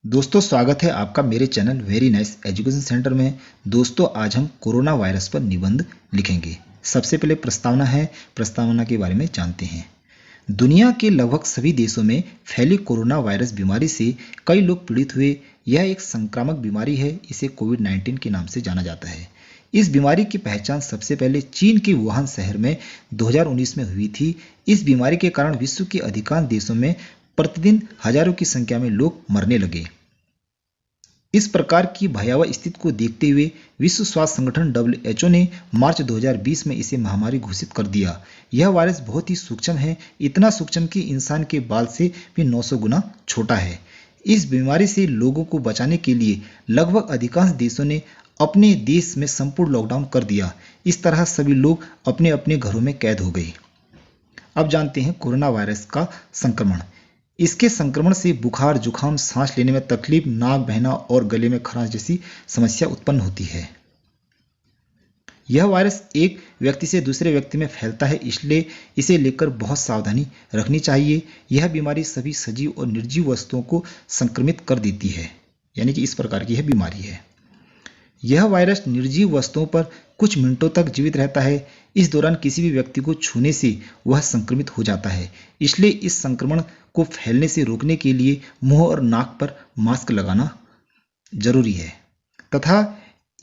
दोस्तों, स्वागत है आपका मेरे channel very nice education centre में। दोस्तों, आज हम कोरोना वायरस पर निबंध लिखेंगे। सबसे पहले प्रस्तावना है। प्रस्तावना के बारे में जानते हैं। दुनिया के लगभग सभी देशों में फैली कोरोना वायरस बीमारी से कई लोग पीड़ित हुए। यह एक संक्रामक बीमारी है। इसे कोविड-19 के नाम से जाना जाता है। इस बीमारी की पहचान सबसे पहले चीन के वुहान शहर में 2019 में हुई थी। इस बीमारी के कारण विश्व के अधिकांश देशों में प्रतिदिन हजारों की संख्या में लोग मरने लगे। इस प्रकार की भयावह स्थिति को देखते हुए विश्व स्वास्थ्य संगठन WHO ने मार्च 2020 में इसे महामारी घोषित कर दिया। यह वायरस बहुत ही सूक्ष्म है, इतना सूक्ष्म कि इंसान के बाल से भी 900 गुना छोटा है। इस बीमारी से लोगों को बचाने के लिए लगभग अधिकांश देशों ने अपने देश में संपूर्ण लॉकडाउन कर दिया। इस तरह सभी लोग अपने अपने घरों में कैद हो गए। अब जानते हैं कोरोना वायरस का संक्रमण। इसके संक्रमण से बुखार, जुखाम, सांस लेने में तकलीफ, नाक बहना और गले में खराश जैसी समस्या उत्पन्न होती है। यह वायरस एक व्यक्ति से दूसरे व्यक्ति में फैलता है, इसलिए इसे लेकर बहुत सावधानी रखनी चाहिए। यह बीमारी सभी सजीव और निर्जीव वस्तुओं को संक्रमित कर देती है, यानी कि इस प्रकार की यह बीमारी है। यह वायरस निर्जीव वस्तुओं पर कुछ मिनटों तक जीवित रहता है। इस दौरान किसी भी व्यक्ति को छूने से वह संक्रमित हो जाता है। इसलिए इस संक्रमण को फैलने से रोकने के लिए मुंह और नाक पर मास्क लगाना जरूरी है तथा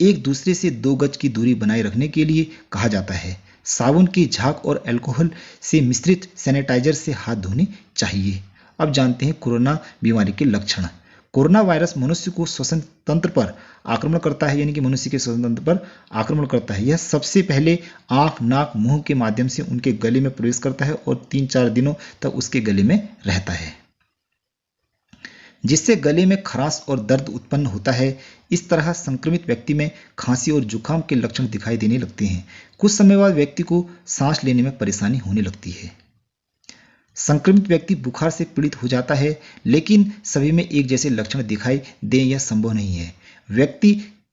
एक दूसरे से 2 गज की दूरी बनाए रखने के लिए कहा जाता है। साबुन की झाग और अल्कोहल से मिश्रित सैनिटाइजर से हाथ धोने चाहिए। अब जानते हैं कोरोना बीमारी के लक्षण। कोरोना वायरस मनुष्य को श्वसन तंत्र पर आक्रमण करता है, यानी कि मनुष्य के श्वसन तंत्र पर आक्रमण करता है। यह सबसे पहले आंख, नाक, मुंह के माध्यम से उनके गले में प्रवेश करता है और 3-4 दिनों तक उसके गले में रहता है, जिससे गले में खराश और दर्द उत्पन्न होता है। इस तरह संक्रमित व्यक्ति में खांसी और जुकाम के लक्षण दिखाई देने लगते हैं। कुछ समय बाद व्यक्ति को सांस लेने में परेशानी होने लगती है। संक्रमित व्यक्ति बुखार से पीड़ित हो जाता है, लेकिन सभी में एक जैसे लक्षण दिखाई दें यह संभव नहीं है। व्यक्ति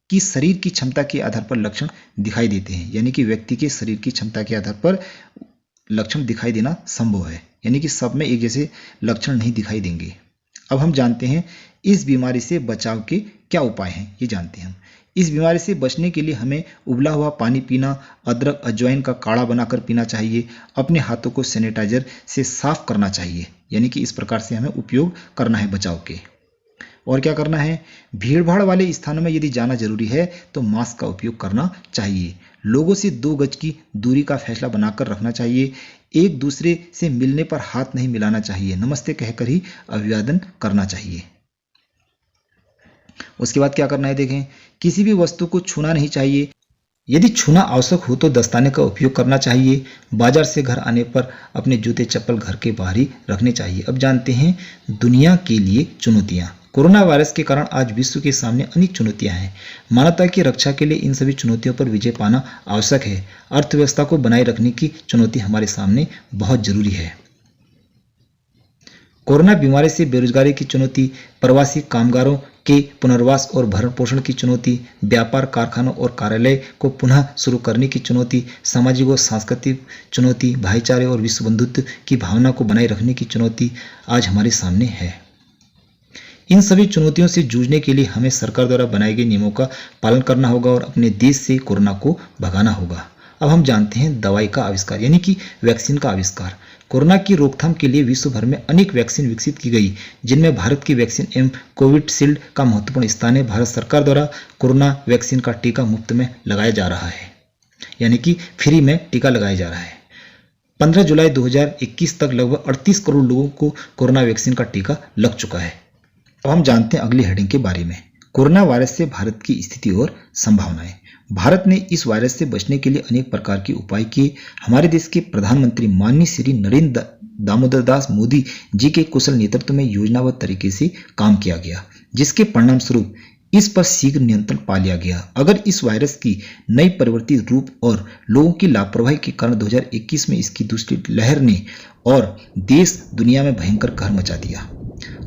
की शरीर की क्षमता के आधार पर लक्षण दिखाई देते हैं, यानी कि व्यक्ति के शरीर की क्षमता के आधार पर लक्षण दिखाई देना संभव है, यानी कि सब में एक जैसे लक्षण नहीं दिखाई देंगे। अब हम जानते हैं इस बीमारी से बचाव के क्या उपाय हैं, ये जानते हैं हम। इस बीमारी से बचने के लिए हमें उबला हुआ पानी पीना, अदरक अजवाइन का काढ़ा बनाकर पीना चाहिए। अपने हाथों को सैनिटाइजर से साफ करना चाहिए, यानी कि इस प्रकार से हमें उपयोग करना है बचाव के। और क्या करना है, भीड़ भाड़ वाले स्थानों में यदि जाना जरूरी है तो मास्क का उपयोग करना चाहिए। लोगों से 2 गज की दूरी का फैसला बनाकर रखना चाहिए। एक दूसरे से मिलने पर हाथ नहीं मिलाना चाहिए, नमस्ते कहकर ही अभिवादन करना चाहिए। उसके बाद क्या करना है, देखें, किसी भी वस्तु को छूना नहीं चाहिए। यदि छूना आवश्यक हो तो दस्ताने का उपयोग करना चाहिए। बाजार से घर आने पर अपने जूते चप्पल घर के बाहर ही रखने चाहिए। अब जानते हैं दुनिया के लिए चुनौतियां। कोरोना वायरस के कारण आज विश्व के सामने अनेक चुनौतियां हैं। मानवता की रक्षा के लिए इन सभी चुनौतियों पर विजय पाना आवश्यक है। अर्थव्यवस्था को बनाए रखने की चुनौती हमारे सामने बहुत जरूरी है। कोरोना बीमारी से बेरोजगारी की चुनौती, प्रवासी कामगारों के पुनर्वास और भरण पोषण की चुनौती, व्यापार, कारखानों और कार्यालय को पुनः शुरू करने की चुनौती, सामाजिक और सांस्कृतिक चुनौती, भाईचारे और विश्व बंधुत्व की भावना को बनाए रखने की चुनौती आज हमारे सामने है। इन सभी चुनौतियों से जूझने के लिए हमें सरकार द्वारा बनाए गए नियमों का पालन करना होगा और अपने देश से कोरोना को भगाना होगा। अब हम जानते हैं दवाई का आविष्कार, यानी कि वैक्सीन का आविष्कार। कोरोना की रोकथाम के लिए विश्व भर में अनेक वैक्सीन विकसित की गई, जिनमें भारत की वैक्सीन एवं कोविशील्ड का महत्वपूर्ण स्थान है। भारत सरकार द्वारा कोरोना वैक्सीन का टीका मुफ्त में लगाया जा रहा है, यानी कि फ्री में टीका लगाया जा रहा है। 15 जुलाई 2021 तक लगभग 38 करोड़ लोगों को कोरोना वैक्सीन का टीका लग चुका है। अब हम जानते हैं अगली हेडिंग के बारे में, कोरोना वायरस से भारत की स्थिति और संभावनाएं। भारत ने इस वायरस से बचने के लिए अनेक प्रकार के उपाय किए। हमारे देश के प्रधानमंत्री माननीय श्री नरेंद्र दामोदर दास मोदी जी के कुशल नेतृत्व में योजनाबद्ध तरीके से काम किया गया, जिसके परिणाम स्वरूप इस पर शीघ्र नियंत्रण पा लिया गया। अगर इस वायरस की नई परिवर्तित रूप और लोगों की लापरवाही के कारण 2021 में इसकी दूसरी लहर ने और देश दुनिया में भयंकर कहर मचा दिया।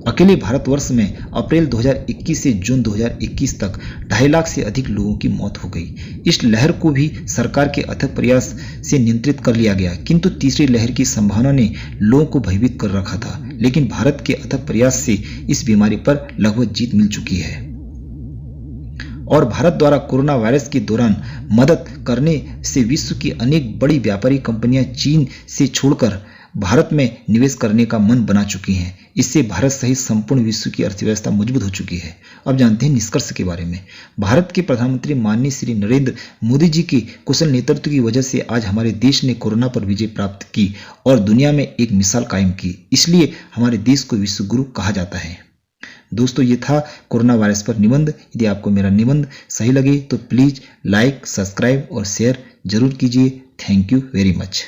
अकेले भारतवर्ष में अप्रैल 2021 से जून 2021 तक 2.5 लाख से अधिक लोगों की मौत हो गई। इस लहर को भी सरकार के अथक प्रयास से नियंत्रित कर लिया गया, किंतु तीसरी लहर की संभावना ने लोगों को भयभीत कर रखा था। लेकिन भारत के अथक प्रयास से इस बीमारी पर लगभग जीत मिल चुकी है और भारत द्वारा कोरोना वायरस के दौरान मदद करने से विश्व की अनेक बड़ी व्यापारी कंपनियां चीन से छोड़कर भारत में निवेश करने का मन बना चुकी हैं। इससे भारत सहित संपूर्ण विश्व की अर्थव्यवस्था मजबूत हो चुकी है। अब जानते हैं निष्कर्ष के बारे में। भारत के प्रधानमंत्री माननीय श्री नरेंद्र मोदी जी के कुशल नेतृत्व की वजह से आज हमारे देश ने कोरोना पर विजय प्राप्त की और दुनिया में एक मिसाल कायम की। इसलिए हमारे देश को विश्व गुरु कहा जाता है। दोस्तों, ये था कोरोना वायरस पर निबंध। यदि आपको मेरा निबंध सही लगे तो प्लीज लाइक, सब्सक्राइब और शेयर जरूर कीजिए। Thank you very much.